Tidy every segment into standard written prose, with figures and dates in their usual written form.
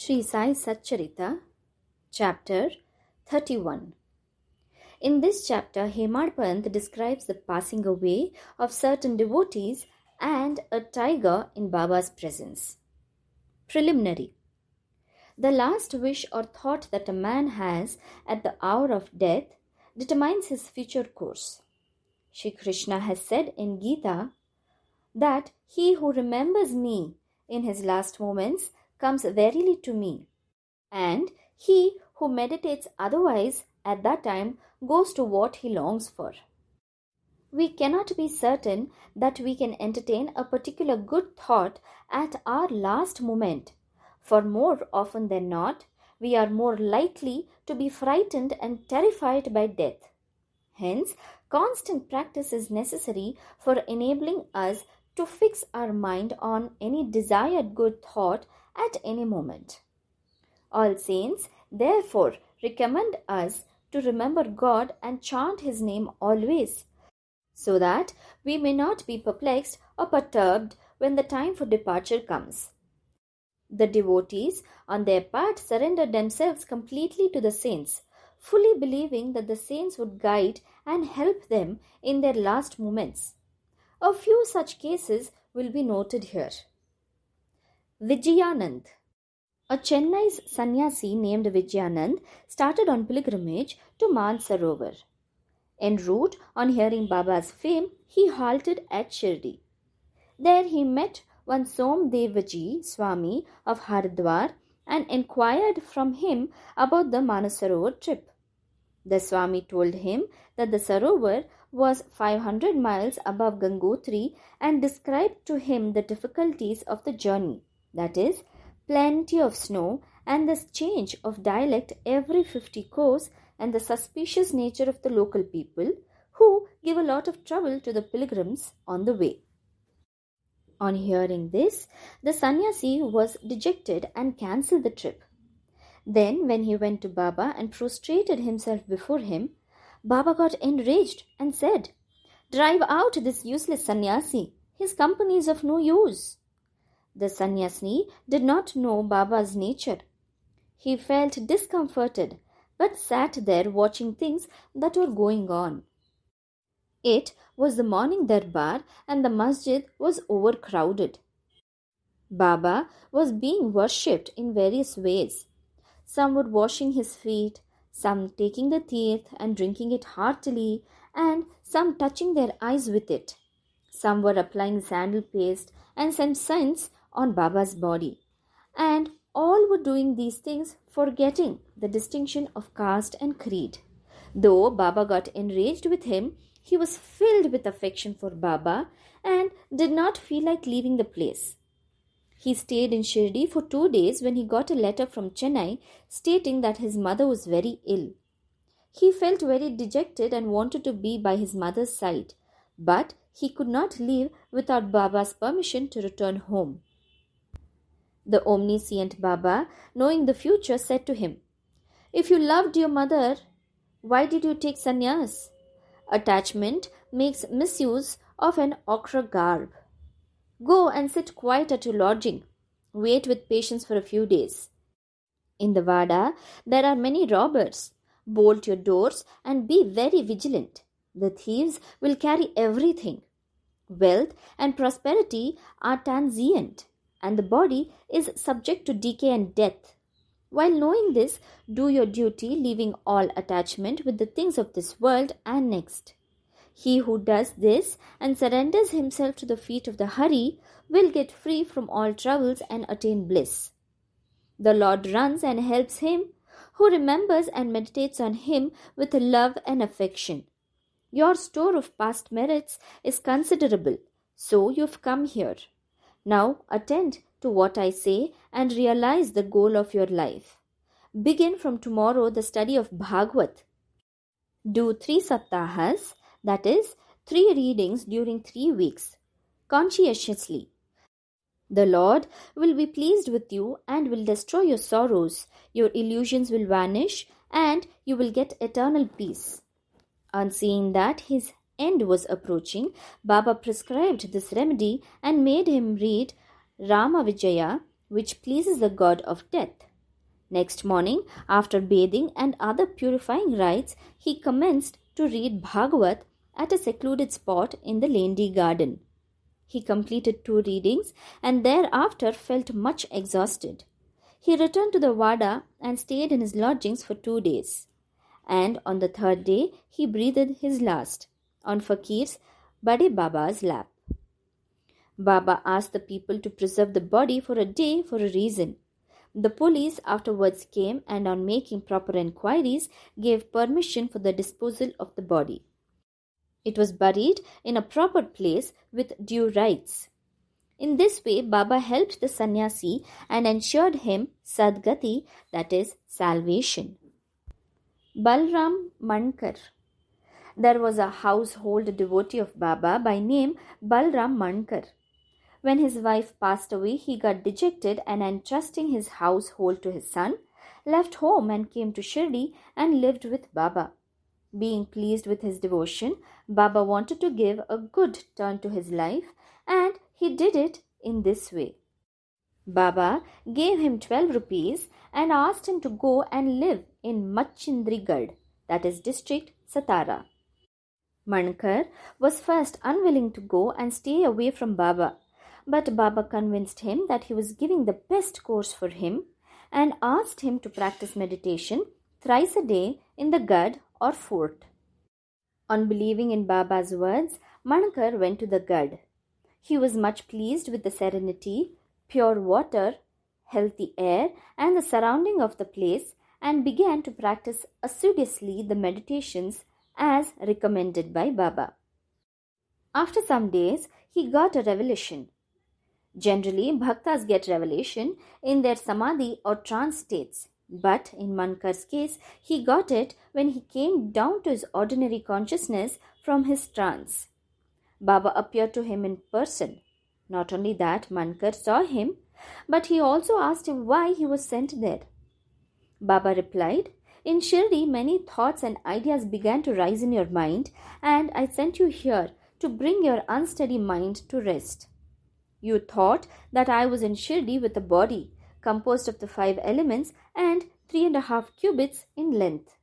Sri Sai Satcharita, Chapter 31. In this chapter, Hemad Pant describes the passing away of certain devotees and a tiger in Baba's presence. Preliminary. The last wish or thought that a man has at the hour of death determines his future course. Shri Krishna has said in Gita that he who remembers me in his last moments comes verily to me, and he who meditates otherwise at that time goes to what he longs for. We cannot be certain that we can entertain a particular good thought at our last moment, for more often than not, we are more likely to be frightened and terrified by death. Hence, constant practice is necessary for enabling us to fix our mind on any desired good thought at any moment. All saints, therefore, recommend us to remember God and chant His name always, so that we may not be perplexed or perturbed when the time for departure comes. The devotees, on their part, surrendered themselves completely to the saints, fully believing that the saints would guide and help them in their last moments. A few such cases will be noted here. Vijayanand. A Chennai's Sanyaasi named Vijayanand started on pilgrimage to Mansarovar. En route, on hearing Baba's fame, he halted at Shirdi. There he met one Somdevaji Swami of Haridwar and inquired from him about the Manasarovar trip. The Swami told him that the Sarovar was 500 miles above Gangotri and described to him the difficulties of the journey, that is, plenty of snow and this change of dialect every 50 kos and the suspicious nature of the local people who give a lot of trouble to the pilgrims on the way. On hearing this, the sannyasi was dejected and cancelled the trip. Then, when he went to Baba and prostrated himself before him, Baba got enraged and said, "Drive out this useless sannyasi. His company is of no use." The sannyasi did not know Baba's nature. He felt discomforted, but sat there watching things that were going on. It was the morning darbar and the masjid was overcrowded. Baba was being worshipped in various ways. Some were washing his feet, some taking the teeth and drinking it heartily, and some touching their eyes with it. Some were applying sandal paste and some scents on Baba's body. And all were doing these things forgetting the distinction of caste and creed. Though Baba got enraged with him, he was filled with affection for Baba and did not feel like leaving the place. He stayed in Shirdi for 2 days when he got a letter from Chennai stating that his mother was very ill. He felt very dejected and wanted to be by his mother's side, but he could not leave without Baba's permission to return home. The omniscient Baba, knowing the future, said to him, "If you loved your mother, why did you take sannyas? Attachment makes misuse of an ochre garb. Go and sit quiet at your lodging. Wait with patience for a few days. In the Vada, there are many robbers. Bolt your doors and be very vigilant. The thieves will carry everything. Wealth and prosperity are transient, and the body is subject to decay and death. While knowing this, do your duty, leaving all attachment with the things of this world and next. He who does this and surrenders himself to the feet of the Hari will get free from all troubles and attain bliss. The Lord runs and helps him who remembers and meditates on him with love and affection. Your store of past merits is considerable, so you've come here. Now attend to what I say and realize the goal of your life. Begin from tomorrow the study of Bhagavad. Do 3 saptahas, that is, 3 readings during 3 weeks, conscientiously. The Lord will be pleased with you and will destroy your sorrows, your illusions will vanish, and you will get eternal peace. On seeing that his end was approaching, Baba prescribed this remedy and made him read Rama Vijaya, which pleases the god of death. Next morning, after bathing and other purifying rites, he commenced to read Bhagavat at a secluded spot in the Lendi garden. He completed 2 readings and thereafter felt much exhausted. He returned to the Vada and stayed in his lodgings for 2 days. And on the 3rd day, he breathed his last on Fakir's Bade Baba's lap. Baba asked the people to preserve the body for a day for a reason. The police afterwards came and, on making proper enquiries, gave permission for the disposal of the body. It was buried in a proper place with due rites. In this way, Baba helped the sannyasi and ensured him sadgati, that is, salvation. Balaram Mankar. There was a household devotee of Baba by name Balaram Mankar. When his wife passed away, he got dejected and, entrusting his household to his son, left home and came to Shirdi and lived with Baba. Being pleased with his devotion, Baba wanted to give a good turn to his life, and he did it in this way. Baba gave him 12 rupees and asked him to go and live in Machindrigad, that is district Satara. Mankar was first unwilling to go and stay away from Baba, but Baba convinced him that he was giving the best course for him and asked him to practice meditation thrice a day in the Gad or fort. On believing in Baba's words, Mankar went to the Gad. He was much pleased with the serenity, pure water, healthy air, and the surrounding of the place, and began to practice assiduously the meditations as recommended by Baba. After some days, he got a revelation. Generally, bhaktas get revelation in their samadhi or trance states, but in Mankar's case, he got it when he came down to his ordinary consciousness from his trance. Baba appeared to him in person. Not only that, Mankar saw him, but he also asked him why he was sent there. Baba replied, "In Shirdi, many thoughts and ideas began to rise in your mind, and I sent you here to bring your unsteady mind to rest. You thought that I was in Shirdi with a body composed of the 5 elements and 3.5 cubits in length.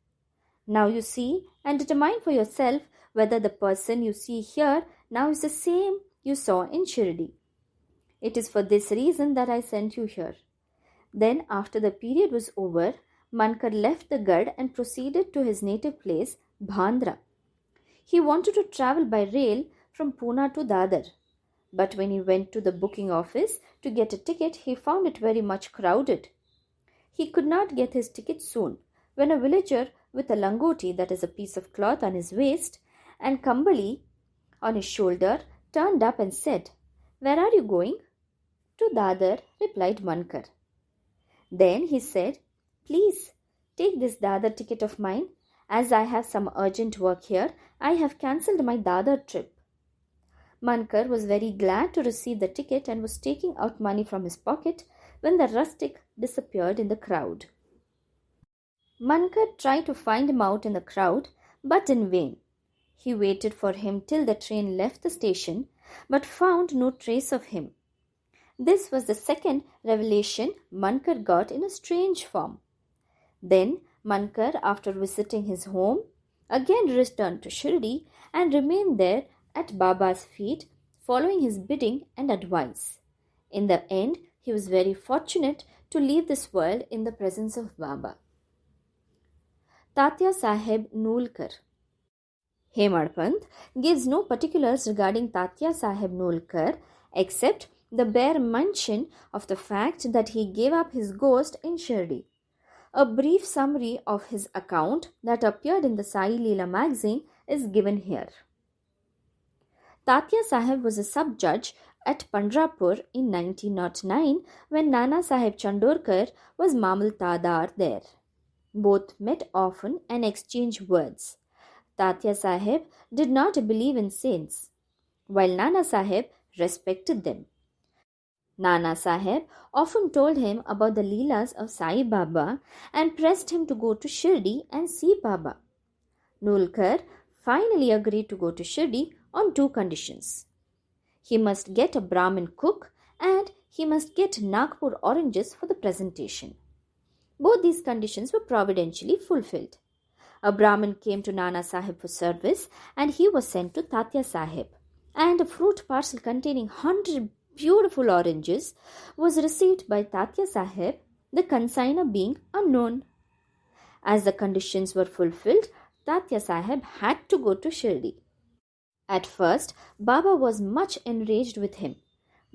Now you see and determine for yourself whether the person you see here now is the same you saw in Shirdi. It is for this reason that I sent you here." Then, after the period was over, Mankar left the Gad and proceeded to his native place, Bhandra. He wanted to travel by rail from Pune to Dadar. But when he went to the booking office to get a ticket, he found it very much crowded. He could not get his ticket soon, when a villager with a langoti, that is a piece of cloth on his waist, and kambali on his shoulder, turned up and said, "Where are you going?" "To Dadar," replied Mankar. Then he said, "Please take this Dadar ticket of mine. As I have some urgent work here, I have cancelled my Dadar trip." Mankar was very glad to receive the ticket and was taking out money from his pocket when the rustic disappeared in the crowd. Mankar tried to find him out in the crowd, but in vain. He waited for him till the train left the station, but found no trace of him. This was the second revelation Mankar got in a strange form. Then Mankar, after visiting his home, again returned to Shirdi and remained there at Baba's feet, following his bidding and advice. In the end, he was very fortunate to leave this world in the presence of Baba. Tatya Sahib Noolkar. Hemadpant gives no particulars regarding Tatya Sahib Noolkar except the bare mention of the fact that he gave up his ghost in Shirdi. A brief summary of his account that appeared in the Sai Leela magazine is given here. Tatya Sahib was a sub-judge at Pandrapur in 1909 when Nana Sahib Chandorkar was Mamultadar there. Both met often and exchanged words. Tatya Sahib did not believe in saints, while Nana Sahib respected them. Nana Sahib often told him about the Leelas of Sai Baba and pressed him to go to Shirdi and see Baba. Noolkar finally agreed to go to Shirdi on 2 conditions. He must get a Brahmin cook and he must get Nagpur oranges for the presentation. Both these conditions were providentially fulfilled. A Brahmin came to Nana Sahib for service and he was sent to Tatya Sahib. And a fruit parcel containing 100 beautiful oranges was received by Tatya Sahib, the consigner being unknown. As the conditions were fulfilled, Tatya Sahib had to go to Shirdi. At first, Baba was much enraged with him.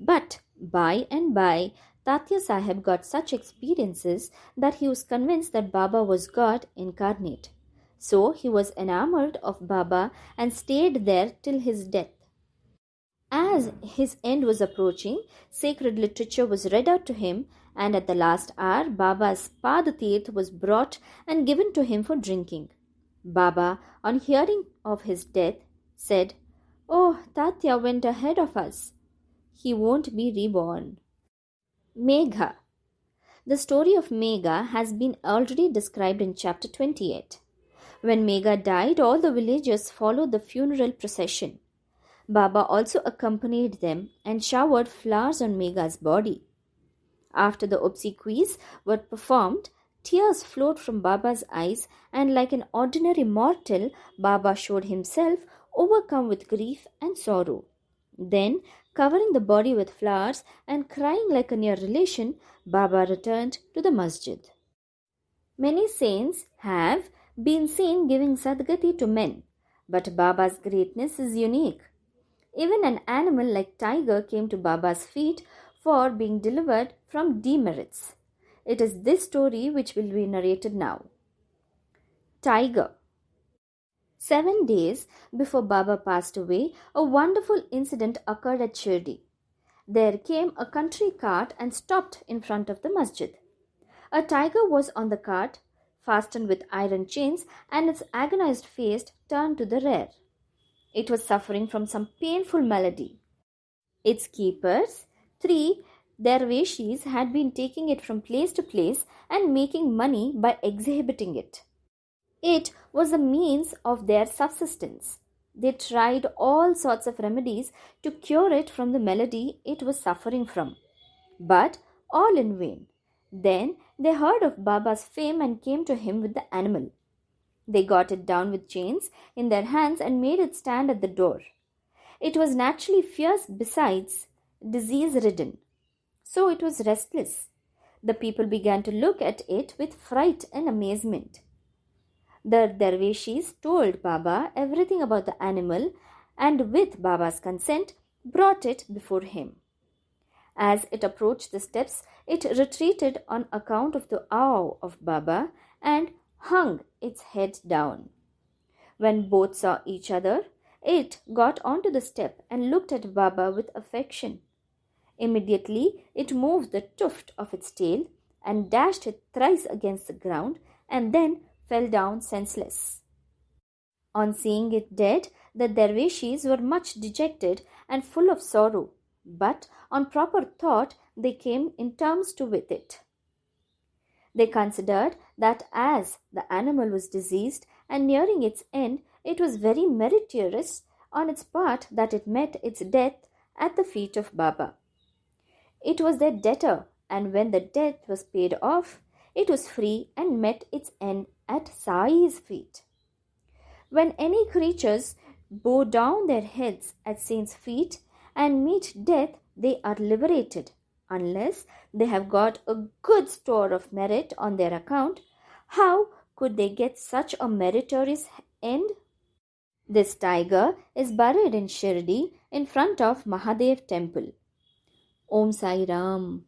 But by and by, Tatya Sahib got such experiences that he was convinced that Baba was God incarnate. So he was enamored of Baba and stayed there till his death. As his end was approaching, sacred literature was read out to him, and at the last hour, Baba's Padatirth was brought and given to him for drinking. Baba, on hearing of his death, said, "Oh, Tatya went ahead of us. He won't be reborn." Megha. The story of Megha has been already described in chapter 28. When Megha died, all the villagers followed the funeral procession. Baba also accompanied them and showered flowers on Megha's body. After the obsequies were performed, tears flowed from Baba's eyes, and like an ordinary mortal, Baba showed himself overcome with grief and sorrow. Then, covering the body with flowers and crying like a near relation, Baba returned to the masjid. Many saints have been seen giving sadgati to men, but Baba's greatness is unique. Even an animal like tiger came to Baba's feet for being delivered from demerits. It is this story which will be narrated now. Tiger. 7 days before Baba passed away, a wonderful incident occurred at Shirdi. There came a country cart and stopped in front of the masjid. A tiger was on the cart, fastened with iron chains, and its agonized face turned to the rear. It was suffering from some painful malady. Its keepers, 3 dervishis, had been taking it from place to place and making money by exhibiting it. It was a means of their subsistence. They tried all sorts of remedies to cure it from the malady it was suffering from, but all in vain. Then they heard of Baba's fame and came to him with the animal. They got it down with chains in their hands and made it stand at the door. It was naturally fierce besides disease-ridden, so it was restless. The people began to look at it with fright and amazement. The dervishis told Baba everything about the animal and with Baba's consent brought it before him. As it approached the steps, it retreated on account of the awe of Baba and hung its head down. When both saw each other, it got onto the step and looked at Baba with affection. Immediately, it moved the tuft of its tail and dashed it thrice against the ground and then fell down senseless. On seeing it dead, the dervishis were much dejected and full of sorrow, but on proper thought they came in terms with it. They considered that as the animal was diseased and nearing its end, it was very meritorious on its part that it met its death at the feet of Baba. It was their debtor, and when the debt was paid off, it was free and met its end at Sai's feet. When any creatures bow down their heads at saints' feet and meet death, they are liberated. Unless they have got a good store of merit on their account, how could they get such a meritorious end? This tiger is buried in Shirdi in front of Mahadev temple. Om Sai Ram.